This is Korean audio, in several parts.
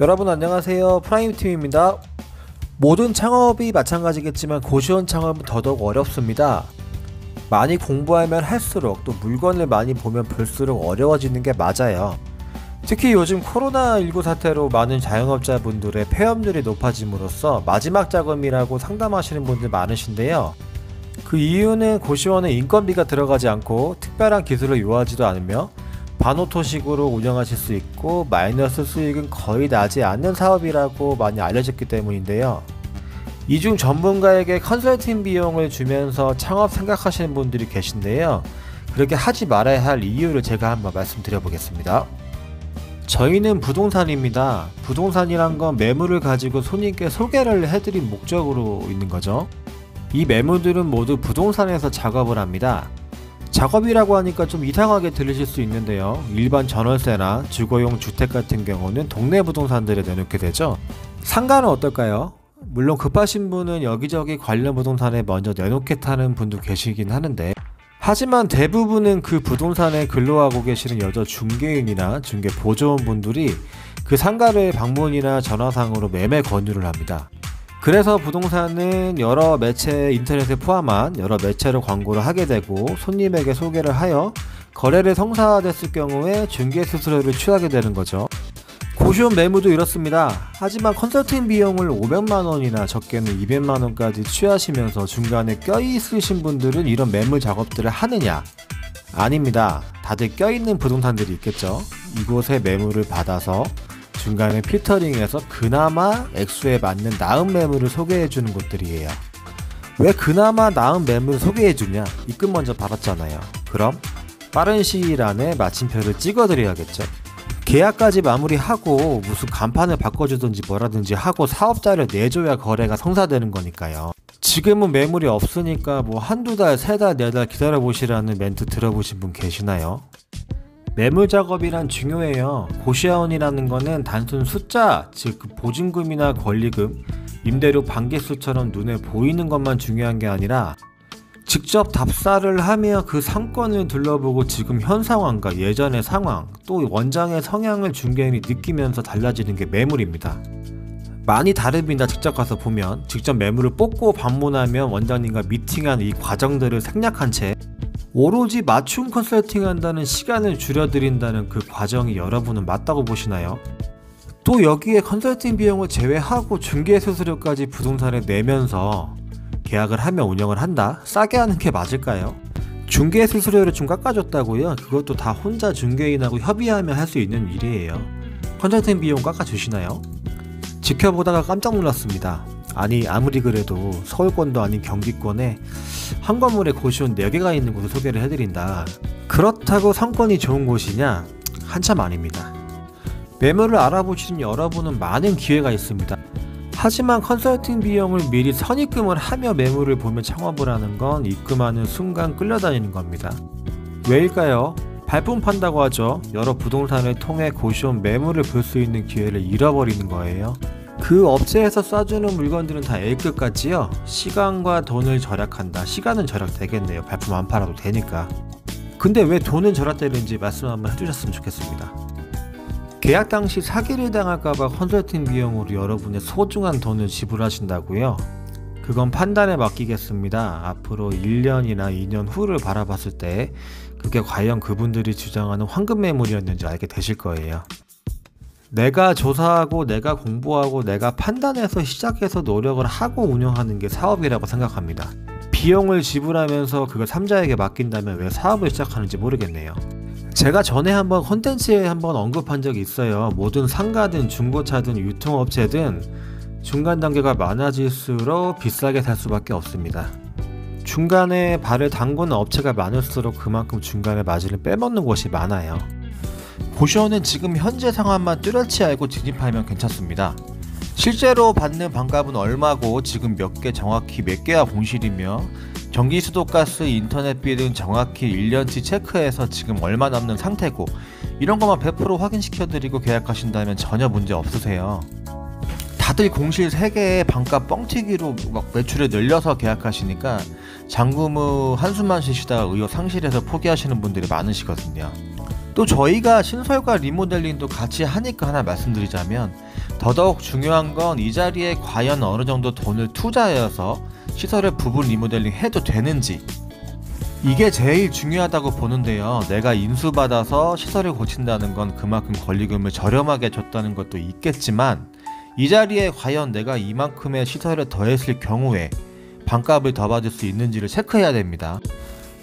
여러분 안녕하세요. 프라임팀입니다. 모든 창업이 마찬가지겠지만 고시원 창업은 더더욱 어렵습니다. 많이 공부하면 할수록 또 물건을 많이 보면 볼수록 어려워지는 게 맞아요. 특히 요즘 코로나19 사태로 많은 자영업자분들의 폐업률이 높아짐으로써 마지막 자금이라고 상담하시는 분들 많으신데요. 그 이유는 고시원에 인건비가 들어가지 않고 특별한 기술을 요하지도 않으며 반오토식으로 운영하실 수 있고 마이너스 수익은 거의 나지 않는 사업이라고 많이 알려졌기 때문인데요. 이중 전문가에게 컨설팅 비용을 주면서 창업 생각하시는 분들이 계신데요. 그렇게 하지 말아야 할 이유를 제가 한번 말씀드려 보겠습니다. 저희는 부동산입니다. 부동산이란 건 매물을 가지고 손님께 소개를 해드린 목적으로 있는 거죠. 이 매물들은 모두 부동산에서 작업을 합니다. 작업이라고 하니까 좀 이상하게 들리실 수 있는데요. 일반 전월세나 주거용 주택 같은 경우는 동네 부동산들에 내놓게 되죠. 상가는 어떨까요? 물론 급하신 분은 여기저기 관련 부동산에 먼저 내놓겠다는 분도 계시긴 하는데, 하지만 대부분은 그 부동산에 근로하고 계시는 여자 중개인이나 중개 보조원분들이 그 상가를 방문이나 전화상으로 매매 권유를 합니다. 그래서 부동산은 여러 매체, 인터넷에 포함한 여러 매체로 광고를 하게 되고 손님에게 소개를 하여 거래를 성사됐을 경우에 중개 수수료를 취하게 되는 거죠. 고시원 매물도 이렇습니다. 하지만 컨설팅 비용을 500만원이나 적게는 200만원까지 취하시면서 중간에 껴있으신 분들은 이런 매물 작업들을 하느냐? 아닙니다. 다들 껴있는 부동산들이 있겠죠. 이곳에 매물을 받아서 중간에 필터링해서 그나마 액수에 맞는 나은 매물을 소개해주는 곳들이에요. 왜 그나마 나은 매물을 소개해주냐? 입금 먼저 받았잖아요. 그럼 빠른 시일 안에 마침표를 찍어드려야겠죠. 계약까지 마무리하고 무슨 간판을 바꿔주든지 뭐라든지 하고 사업자를 내줘야 거래가 성사되는 거니까요. 지금은 매물이 없으니까 뭐 한두 달, 세 달, 네 달 기다려보시라는 멘트 들어보신 분 계시나요? 매물 작업이란 중요해요. 고시원이라는 거는 단순 숫자, 즉 보증금이나 권리금, 임대료 반개수처럼 눈에 보이는 것만 중요한 게 아니라 직접 답사를 하며 그 상권을 둘러보고 지금 현 상황과 예전의 상황, 또 원장의 성향을 중개인이 느끼면서 달라지는 게 매물입니다. 많이 다릅니다. 직접 가서 보면. 직접 매물을 뽑고 방문하면 원장님과 미팅한 이 과정들을 생략한 채 오로지 맞춤 컨설팅 한다는 시간을 줄여드린다는 그 과정이 여러분은 맞다고 보시나요? 또 여기에 컨설팅 비용을 제외하고 중개 수수료까지 부동산에 내면서 계약을 하며 운영을 한다? 싸게 하는 게 맞을까요? 중개 수수료를 좀 깎아줬다고요? 그것도 다 혼자 중개인하고 협의하며 할 수 있는 일이에요. 컨설팅 비용 깎아주시나요? 지켜보다가 깜짝 놀랐습니다. 아니 아무리 그래도 서울권도 아닌 경기권에 한 건물에 고시원 4개가 있는 곳을 소개를 해드린다. 그렇다고 상권이 좋은 곳이냐? 한참 아닙니다. 매물을 알아보시는 여러분은 많은 기회가 있습니다. 하지만 컨설팅 비용을 미리 선입금을 하며 매물을 보며 창업을 하는 건 입금하는 순간 끌려다니는 겁니다. 왜일까요? 발품 판다고 하죠. 여러 부동산을 통해 고시원 매물을 볼 수 있는 기회를 잃어버리는 거예요. 그 업체에서 쏴주는 물건들은 다 A급 같지요? 시간과 돈을 절약한다. 시간은 절약되겠네요. 발품 안 팔아도 되니까. 근데 왜 돈은 절약되는지 말씀 한번 해주셨으면 좋겠습니다. 계약 당시 사기를 당할까봐 컨설팅 비용으로 여러분의 소중한 돈을 지불하신다고요? 그건 판단에 맡기겠습니다. 앞으로 1년이나 2년 후를 바라봤을 때 그게 과연 그분들이 주장하는 황금 매물이었는지 알게 되실 거예요. 내가 조사하고 내가 공부하고 내가 판단해서 시작해서 노력을 하고 운영하는 게 사업이라고 생각합니다. 비용을 지불하면서 그걸 삼자에게 맡긴다면 왜 사업을 시작하는지 모르겠네요. 제가 전에 한번 콘텐츠에 한번 언급한 적이 있어요. 모든 상가든 중고차든 유통업체든 중간 단계가 많아질수록 비싸게 살 수밖에 없습니다. 중간에 발을 담그는 업체가 많을수록 그만큼 중간에 마진을 빼먹는 곳이 많아요. 고시원은 지금 현재 상황만 뚜렷이 알고 진입하면 괜찮습니다. 실제로 받는 반값은 얼마고 지금 몇 개 정확히 몇 개가 공실이며 전기, 수도, 가스, 인터넷비 등 정확히 1년치 체크해서 지금 얼마 남는 상태고 이런 것만 100% 확인시켜드리고 계약하신다면 전혀 문제 없으세요. 다들 공실 3개에 반값 뻥튀기로 막 매출을 늘려서 계약하시니까 잔금 후 한숨만 쉬시다가 의욕 상실해서 포기하시는 분들이 많으시거든요. 또 저희가 신설과 리모델링도 같이 하니까 하나 말씀드리자면 더더욱 중요한 건 이 자리에 과연 어느 정도 돈을 투자하여서 시설을 부분 리모델링 해도 되는지, 이게 제일 중요하다고 보는데요. 내가 인수받아서 시설을 고친다는 건 그만큼 권리금을 저렴하게 줬다는 것도 있겠지만, 이 자리에 과연 내가 이만큼의 시설을 더했을 경우에 반값을 더 받을 수 있는지를 체크해야 됩니다.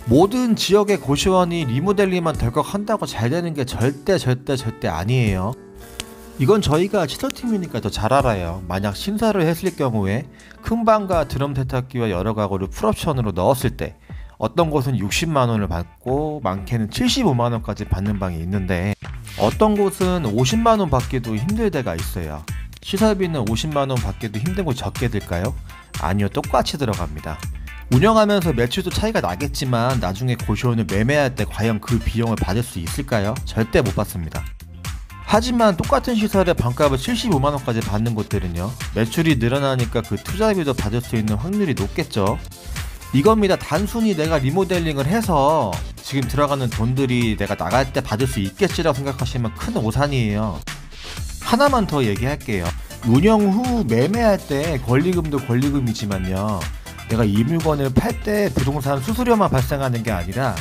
모든 지역의 고시원이 리모델링만 덜컥 한다고 잘 되는 게 절대 아니에요. 이건 저희가 시설팀이니까 더 잘 알아요. 만약 신사를 했을 경우에 큰 방과 드럼 세탁기와 여러 가구를 풀옵션으로 넣었을 때 어떤 곳은 60만원을 받고 많게는 75만원까지 받는 방이 있는데, 어떤 곳은 50만원 받기도 힘들 때가 있어요. 시설비는 50만원 받기도 힘들고 적게 들까요? 아니요, 똑같이 들어갑니다. 운영하면서 매출도 차이가 나겠지만 나중에 고시원을 매매할 때 과연 그 비용을 받을 수 있을까요? 절대 못 받습니다. 하지만 똑같은 시설에 반값을 75만원까지 받는 곳들은요, 매출이 늘어나니까 그 투자비도 받을 수 있는 확률이 높겠죠. 이겁니다. 단순히 내가 리모델링을 해서 지금 들어가는 돈들이 내가 나갈 때 받을 수 있겠지라고 생각하시면 큰 오산이에요. 하나만 더 얘기할게요. 운영 후 매매할 때 권리금도 권리금이지만요, 내가 이 물건을 팔 때 부동산 수수료만 발생하는 게 아니라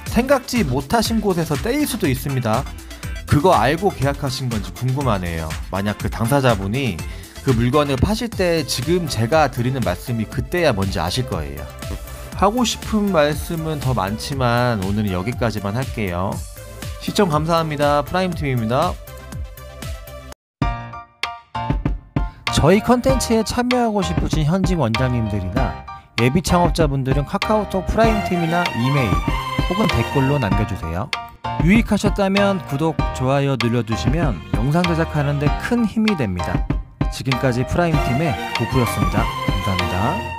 생각지 못하신 곳에서 떼일 수도 있습니다. 그거 알고 계약하신 건지 궁금하네요. 만약 그 당사자분이 그 물건을 파실 때 지금 제가 드리는 말씀이 그때야 뭔지 아실 거예요. 하고 싶은 말씀은 더 많지만 오늘은 여기까지만 할게요. 시청 감사합니다. 프라임팀입니다. 저희 컨텐츠에 참여하고 싶으신 현직 원장님들이나 예비 창업자분들은 카카오톡 프라임팀이나 이메일 혹은 댓글로 남겨주세요. 유익하셨다면 구독, 좋아요 눌러주시면 영상 제작하는 데 큰 힘이 됩니다. 지금까지 프라임팀의 고프였습니다. 감사합니다.